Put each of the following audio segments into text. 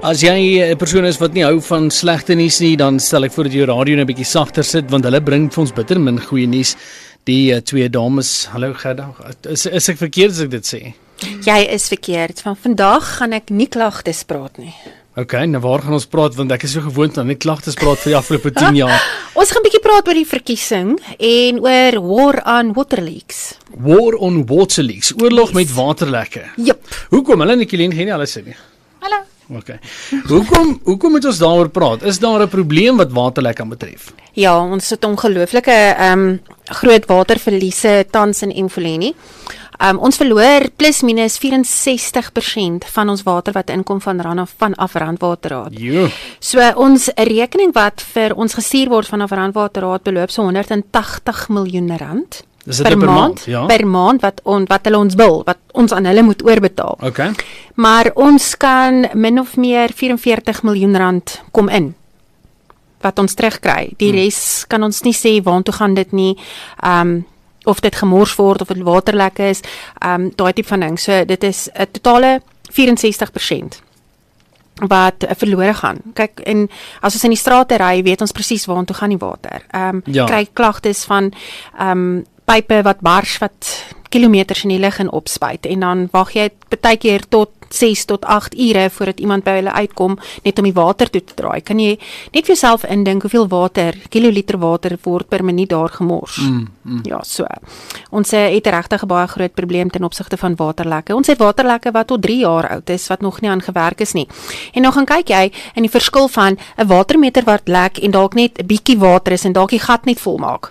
As jy 'n persoon is wat nie hou van slegte nuus nie, dan stel ek voor dat jy jou radio 'n bietjie sagter sit, want hulle bring vir ons bitter min goeie nuus. Die twee dames, hallo Gerda, is ek verkeerd as ek dit sê? Jy is verkeerd, van vandag gaan ek nie klagtes praat nie. Okay, nou waar gaan ons praat, want ek is so gewoond aan net klagtes praat vir die afgelope 10 jaar. Ons gaan 'n bietjie praat oor die verkiesing en oor war on water leaks. War on water leaks, oorlog met waterlekke. Jep. Hoekom? Hulle Nicoline geen alles sê nie. Hallo. Okay. Hoekom moet ons daaroor praat? Is daar 'n probleem wat waterlekke betref? Ja, ons het ongelooflike groot waterverliese tans in Emfuleni. Ons verloor plus minus 64% van ons water wat inkom vanaf Randwaterraad. Jo. So ons rekening wat vir ons gestuur word vanaf Randwaterraad beloop so R180 miljoen per maand, ja? Per maand wat hulle ons bil, wat ons aan hulle moet oorbetaal. Okay. Maar ons kan min of meer R44 miljoen kom in wat ons terugkry. Die res kan ons nie sê waartoe gaan dit nie. Of dit gemors word, of dit waterlekke is, daai tipe van ding. So dit is 'n totale 64% wat verlore gaan. Kyk, en as ons in die strate ry, weet ons presies waartoe gaan die water. Kry klagtes van pype wat bars, wat kilometers in die lug en opspuit, en dan wag jy partykeer tot 6 tot 8 ure voordat iemand by hulle uitkom, net om die water toe te draai. Kan jy net vir jouself indink hoeveel kiloliter water word per minuut daar gemors? Ja, so. Ons het regtig 'n baie groot probleem ten opsigte van waterlekke. Ons het waterlekke wat tot 3 jaar oud is, wat nog nie aan gewerk is nie. En nou gaan kyk jy in die verskil van 'n watermeter wat lek en dalk net 'n bietjie water is en dalk die gat net vol maak.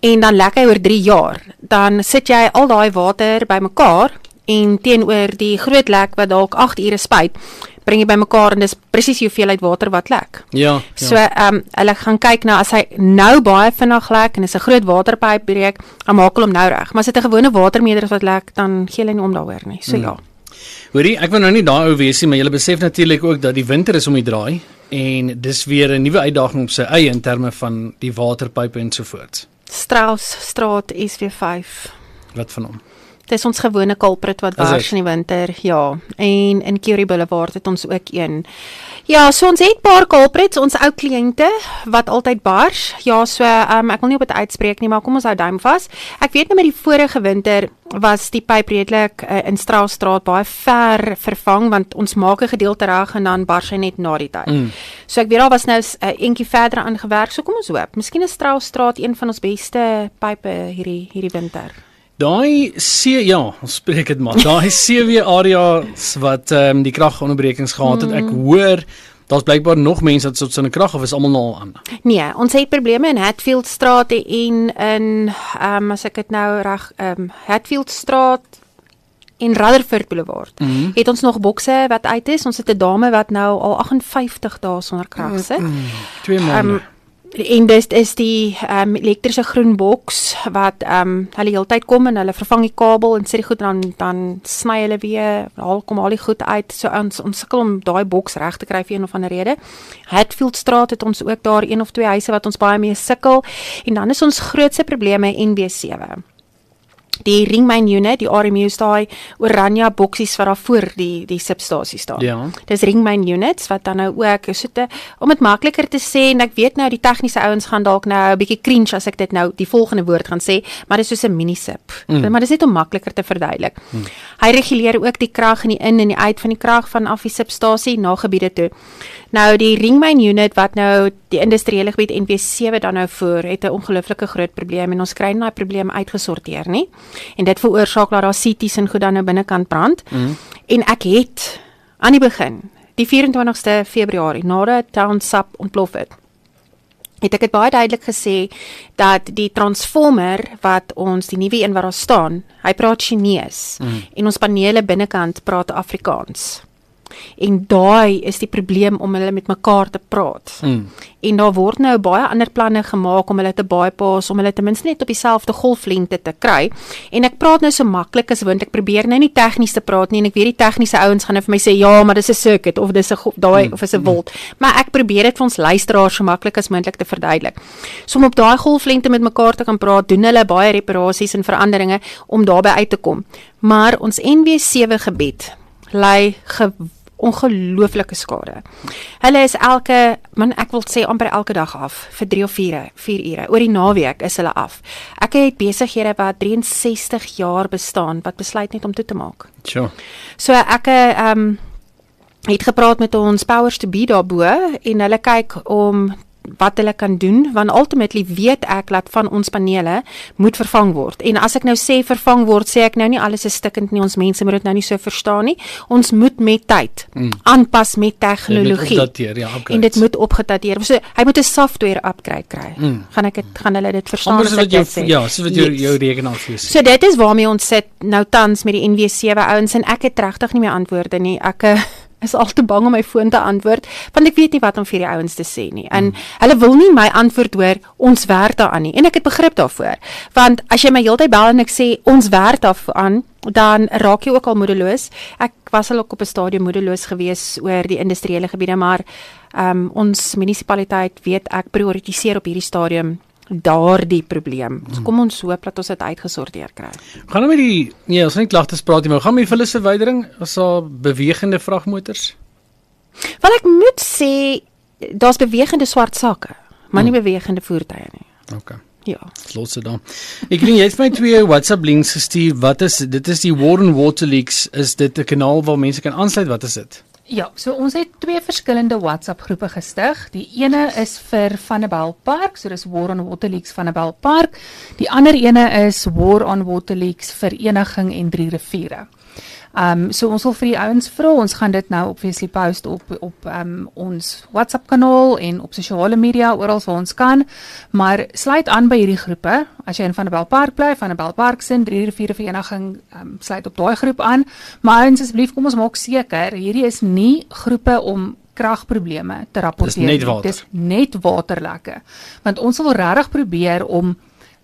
En dan lek hy oor 3 jaar. Dan sit jy al daai water bymekaar en teenoor die groot lek wat dalk 8 ure spuit, bring jy bymekaar en dis presies die hoeveelheid water wat lek. Ja. So hulle gaan kyk na, as hy nou baie vinnig lek en is 'n groot waterpyp breek, dan maak hulle hom nou reg. Maar as dit 'n gewone watermeter wat lek, dan gee hulle nie om daaroor nie. So ja. Hoorie, ek wil nou nie daai ou wees nie, maar jy besef natuurlik ook dat die winter is om die draai en dis weer 'n nuwe uitdaging op sy eie in terme van die waterpype en so voort. Straat SW5. Wat van hom? Dit is ons gewone culprit wat bars in die winter, ja. En in Curie Boulevard het ons ook een. Ja, so ons het paar culprits, ons ou kliënte wat altyd bars. Ja, so ek wil nie op dit uitspreek nie, maar kom ons hou duim vas. Ek weet net met die vorige winter was die pyp redelik in Straalstraat baie ver vervang, want ons maak 'n gedeelte reg en dan bars hy net na die tyd. So ek weet daar was nou 'n entjie verder aangewerk. So kom ons hoop, miskien is Straalstraat een van ons beste pype hierdie winter. Daai ons spreek dit maar. Daai CW areas wat die kragonderbrekings gehad het, ek hoor daar's blykbaar nog mense wat tot sy krag of is almal nou al aan. Nee, ons het probleme in Hatfieldstraat en in as ek dit nou reg Hatfieldstraat en Rutherford Boulevard. Het ons nog bokse wat uit is. Ons het 'n dame wat nou al 58 dae sonder krag sit. 2 maande. En dit is die elektriese groen boks wat hulle heeltyd kom en hulle vervang die kabel en sit die goed dan sny hulle weer, kom al die goed uit. So ons sukkel om daai boks reg te kry vir een of ander rede. Hatfieldstraat het ons ook daar 1 of 2 huise wat ons baie mee sukkel. En dan is ons grootste probleme NB7. Die ringmain unit, die RMU's, daai oranje boksies wat daar voor die substasie staan. Ja. Dis ringmain units wat dan nou ook om dit makliker te sê, en ek weet nou die tegniese ouens gaan dalk nou 'n bietjie cringe as ek dit nou die volgende woord gaan sê, maar dis soos 'n mini-sip. Maar dis net om makliker te verduidelik. Hy reguleer ook die krag in die in en die uit van die krag vanaf die substasie na gebiede toe. Nou die ringmain unit wat nou die industriële gebied NB7 dan nou voer, het 'n ongelooflike groot probleem en ons kry nie daai probleem uitgesorteer nie. En dit veroorsaak dat daar CT's en goed dan nou binnekant brand. En ek het aan die begin, die 24ste Februarie, nadat Townsap ontplof het ek het baie duidelik gesê dat die transformer wat ons, die nuwe een wat daar staan, hy praat Chinees en ons panele binnekant praat Afrikaans. En daai is die probleem om hulle met mekaar te praat. En daar word nou baie ander planne gemaak om hulle te bypass, om hulle ten minste net op dieselfde golflengte te kry. En ek praat nou so maklik as want ek probeer nou nie tegnies te praat nie, en ek weet die tegniese ouens gaan nou vir my sê, ja, maar dis 'n circuit, of dis 'n of is 'n volt. Maar ek probeer dit vir ons luisteraars so maklik as moontlik te verduidelik. So om op daai golflengte met mekaar te kan praat, doen hulle baie reparasies en veranderinge om daarby uit te kom. Maar ons NB7 gebied lê ongelooflike skade. Hulle is ek wil sê amper elke dag af, vir 3 of 4 ure. Oor die naweek is hulle af. Ek het besighede wat 63 jaar bestaan, wat besluit net om toe te maak. Sure. So ek het gepraat met ons powers to be daarbo, en hulle kyk om wat hulle kan doen, want ultimately weet ek dat van ons panele moet vervang word. En as ek nou sê vervang word, sê ek nou nie alles is stikkend nie, ons mense moet dit nou nie so verstaan nie. Ons moet met tyd aanpas met tegnologie. En dit moet opgedateer. So hy moet 'n software upgrade kry. Gaan hulle dit verstaan as ek dit sê? Ja, so wat jou rekenaar vir. So dit is waarmee ons sit nou tans met die NW7 ouens, en ek het regtig nie meer antwoorde nie. Ek is al te bang om my foon te antwoord, want ek weet nie wat om vir die ouens te sê nie. En hulle wil nie my antwoord hoor, ons werk daaraan nie. En ek het begrip daarvoor. Want as jy my heeltyd bel en ek sê, ons werk daaraan, dan raak jy ook al moedeloos. Ek was al ook op 'n stadium moedeloos gewees oor die industriële gebiede, maar ons munisipaliteit weet ek prioritiseer op hierdie stadium daardie probleem. So kom ons hoop dat ons dit uitgesorteer kry. Gaan nou met die, nee, ons gaan nie klagtes praat nie, maar gaan met die vullisverwydering, as daar bewegende vragmotors? Want ek moet sê, daar's bewegende swart sakke, maar nie bewegende voertuie nie. Okay. Ja. Los dit dan. Ek weet jy het my 2 WhatsApp links gestuur. Wat is dit? Is die War on Water Leaks, is dit 'n kanaal waar mense kan aansluit? Wat is dit? Ja, so ons het 2 verskillende WhatsApp groepe gestig. Die ene is vir Vanderbijl Park, so dis War on Water Leaks Vanderbijl Park. Die ander ene is War on Water Leaks Vereniging en 3 riviere. So ons wil vir die ouens vra, ons gaan dit nou obviously post op ons WhatsApp kanaal en op sosiale media oral waar ons kan, maar sluit aan by hierdie groepe. As jy in Vanderbijl Park bly, Vanderbijl Park sin 3 riviere vereniging, sluit op daai groep aan. Maar ouens, asseblief, kom ons maak seker, hierdie is nie groepe om kragprobleme te rapporteer. Dis net waterlekke. Want ons wil regtig probeer om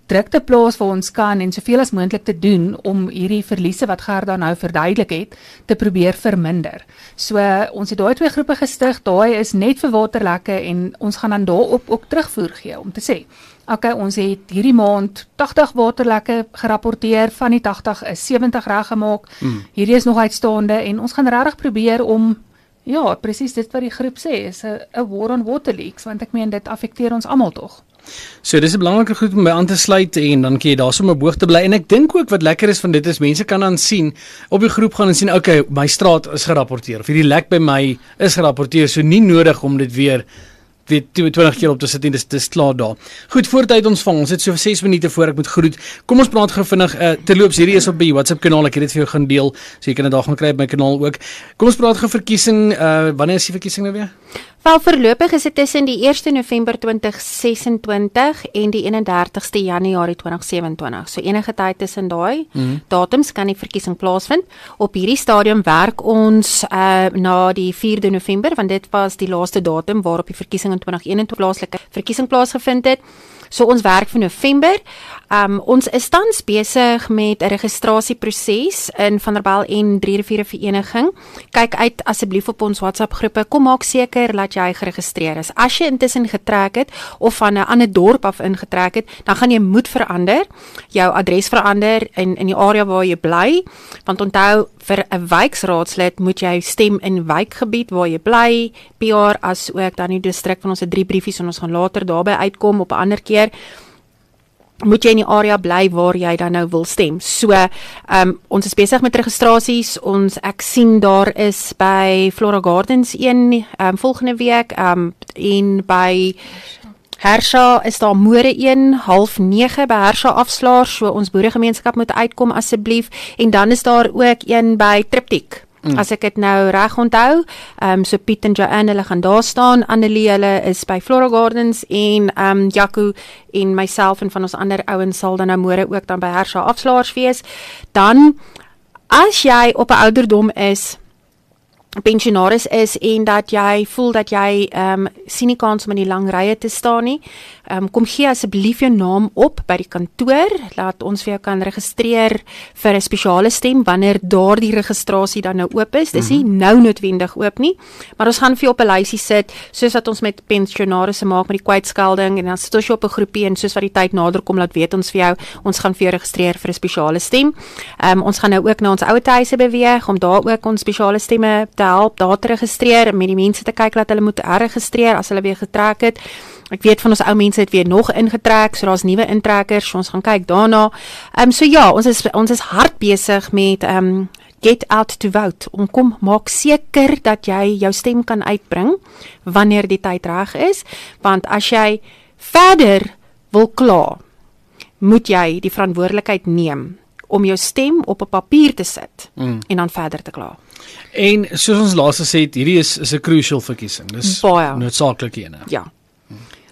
druk te plaas waar ons kan en soveel as moontlik te doen om hierdie verliese wat Gerda nou verduidelik het, te probeer verminder. So ons het daai 2 groepe gestig, daai is net vir waterlekke en ons gaan dan daarop ook terugvoer gee om te sê, okay, ons het hierdie maand 80 waterlekke gerapporteer, van die 80 is 70 reggemaak, hierdie is nog uitstaande en ons gaan regtig probeer om, ja, presies dit wat die groep sê, is 'n war on water leaks, want ek meen dit affekteer ons almal tog. So dis 'n belangrike goed om by aan te sluit en dan kan jy daar sommer boog te bly. En ek dink ook wat lekker is van dit is mense kan dan sien op die groep gaan en sien okay, my straat is gerapporteer of hierdie lek by my is gerapporteer, so nie nodig om dit weer 20 keer op te sit en dis klaar daar. Goed, voortyd ons vang. Ons het so 6 minute voor ek moet groet. Kom ons praat gou vinnig terloops, hierdie is op die WhatsApp kanaal. Ek het dit vir jou gaan deel, so jy kan dit daar gaan kry op my kanaal ook. Kom ons praat gou verkiesing, wanneer is die verkiesing nou weer? Wel, voorlopig is dit tussen die 1 November 2026 en die 31ste Januarie 2027. So enige tyd tussen daai datums kan die verkiesing plaasvind. Op hierdie stadium werk ons na die 4de November, want dit was die laaste datum waarop die verkiesing in 2021 plaaslike verkiesing plaasgevind het. So ons werk vir November. Ons is tans besig met 'n registrasieproses in Vanderbijl en 3 riviere vereniging. Kyk uit asseblief op ons WhatsApp groepe. Kom maak seker dat jy geregistreer is. As jy intussen getrek het of van 'n ander dorp af ingetrek het, dan gaan jy moet verander, jou adres verander in die area waar jy bly, want onthou vir 'n wijkraadslid moet jy stem in wijkgebied waar jy bly, PR as ook dan die distrik van ons 3 briefies en ons gaan later daarby uitkom op 'n ander keer. Moet jy in die area bly waar jy dan nou wil stem. So, ons is besig met registrasies, ek sien daar is by Flora Gardens een volgende week, en by Hersha is daar môre 1:30 by Hersha afslaer, so ons boeregemeenskap moet uitkom asseblief, en dan is daar ook een by Triptyk. As ek dit nou reg onthou, so Piet en Joanne, hulle gaan daar staan, Annelie, hulle is by Flora Gardens, en Jaco en myself en van ons ander ouens sal dan nou môre ook dan by Hersha afslaers wees. Dan, as jy op 'n ouderdom is, pensionaris is en dat jy voel dat jy sien nie kans om in die lang rye te staan nie, kom gee asseblief jou naam op by die kantoor, laat ons vir jou kan registreer vir 'n spesiale stem wanneer daardie registrasie dan nou oop is. Dis nie nou noodwendig oop nie, maar ons gaan vir jou op 'n lysie sit, soos wat ons met pensionaarsse maak met die kwytskelding, en dan sit ons jou op 'n groepie, en soos wat die tyd nader kom, laat weet ons vir jou, ons gaan vir jou registreer vir 'n spesiale stem. Ons gaan nou ook na ons ouerhuise beweeg, om daar ook ons spesiale stemme te help, daar te registreer, en met die mense te kyk dat hulle moet herregistreer as hulle weer getrek het. Ek weet van ons ou mense het weer nog ingetrek, so daar's nuwe intrekkers, so ons gaan kyk daarna. So ja, ons is hard besig met get out to vote. Kom maak seker dat jy jou stem kan uitbring wanneer die tyd reg is, want as jy verder wil kla, moet jy die verantwoordelikheid neem om jou stem op 'n papier te sit en dan verder te kla. En soos ons laas gesê het, hierdie is 'n crucial verkiesing. Dis noodsaaklike ene. Ja.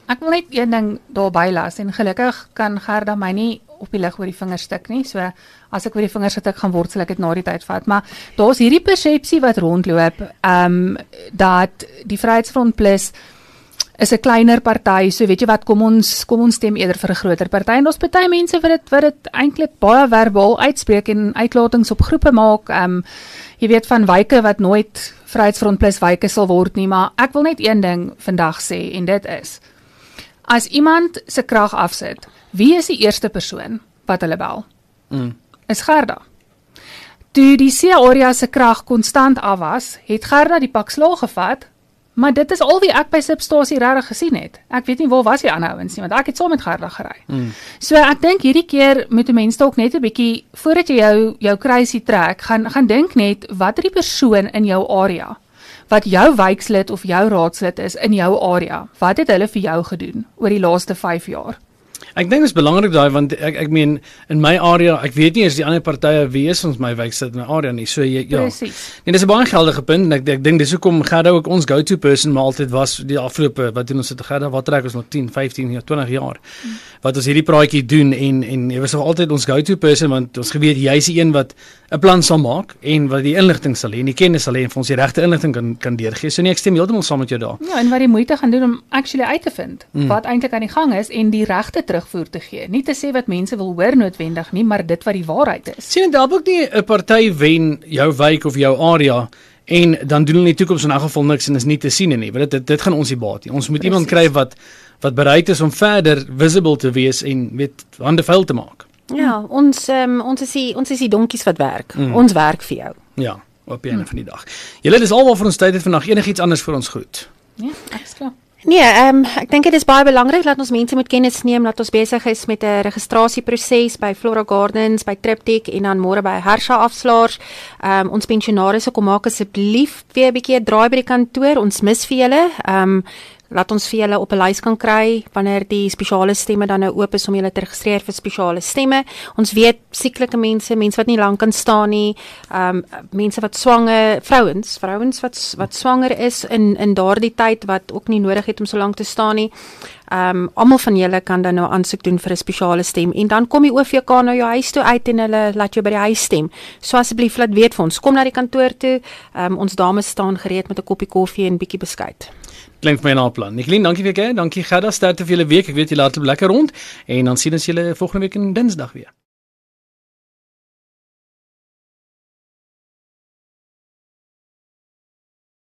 Ek wil net een ding daarby las, en gelukkig kan Gerda my nie op die lig oor die vingers stik nie, so as ek oor die vingers getik gaan word, sal ek dit na die tyd vat, maar daar's hierdie persepsie wat rondloop, dat die Vryheidsfront Plus is 'n kleiner party, so weet jy wat, kom ons stem eerder vir 'n groter party, en daar's baie mense wat dit eintlik baie verbaal uitspreek en uitlatings op groepe maak, jy weet van wyke wat nooit Vryheidsfront Plus wyke sal word nie, maar ek wil net een ding vandag sê, en dit is, as iemand se krag afsit, wie is die eerste persoon wat hulle bel? Is Gerda. Toe die CA se krag konstant af was, het Gerda die pak slaag gevat, maar dit is al wie ek by substasie regtig gesien het. Ek weet nie waar was die ander ouens nie, want ek het saam met Gerda gery. So ek dink hierdie keer moet 'n mens dalk net 'n bietjie, voordat jy jou kruisie trek, gaan dink net, wat het die persoon in jou area, wat jou wijkslid of jou raadslid is in jou area, wat het hulle vir jou gedoen oor die laaste 5 jaar? Ek dink dit is belangrik daai, want ek meen in my area, ek weet nie eens die ander partye wie is ons my wijkslid in my area nie, so ja. Presies. En dis 'n baie geldige punt, en ek dink dis hoekom Gerda ook ons go-to person maar altyd was die afgelope, wat doen ons sit Gerda, wat trek ons nog 10, 15, 20 jaar, wat ons hierdie praatjie doen, en jy was nog altyd ons go-to person, want ons geweet jy's die een wat 'n plan sal maak, en wat die inligting sal hê, en die kennis sal hê, en vir ons die regte inligting kan deurgee, so nee, ek stem heeltemal saam met jou daar. Ja, en wat die moeite gaan doen om actually uit te vind, wat eintlik aan die gang is, en die regte terugvoer te gee. Nie te sê wat mense wil hoor noodwendig nie, maar dit wat die waarheid is. Sien, daar ook nie 'n party wen jou wijk of jou area, en dan doen hulle in die toekoms in elk geval niks, en is nie te sien nie, want dit gaan ons nie baat nie. Ons moet iemand kry wat bereid is om verder visible te wees, en weet hande vuil te maak. Ja, ons is die donkies wat werk. Ons werk vir jou. Ja, op die einde van die dag. Julle, dis al waarvoor ons tyd het vandag. Enigiets anders vir ons groet? Ja, ek is klaar. Nee, ek dink dit is baie belangrik dat ons mense moet kennis neem dat ons besig is met 'n registrasieproses by Flora Gardens, by Triptych, en dan môre by Hersha Afslaers. Ons pensionaarsse, kom maak asseblief weer 'n bietjie 'n draai by die kantoor. Ons mis vir julle. Laat ons vir julle op 'n lys kan kry wanneer die spesiale stemme dan nou oop is om julle te registreer vir spesiale stemme. Ons weet sieklike mense wat nie lank kan staan nie, mense wat swanger, vrouens wat swanger is in daardie tyd wat ook nie nodig het om so lank te staan nie. Almal van julle kan dan nou aansoek doen vir 'n spesiale stem, en dan kom die OVK na jou huis toe uit en hulle laat jou by die huis stem. So asseblief laat weet vir ons, kom na die kantoor toe. Ons dames staan gereed met 'n koppie koffie en bietjie beskuit. Klink vir my na 'n plan. Nicoline, dankie vir jou, dankie Gerda, sterkte vir julle week. Ek weet julle hardloop lekker rond, en dan sien ons julle volgende week in Dinsdag weer.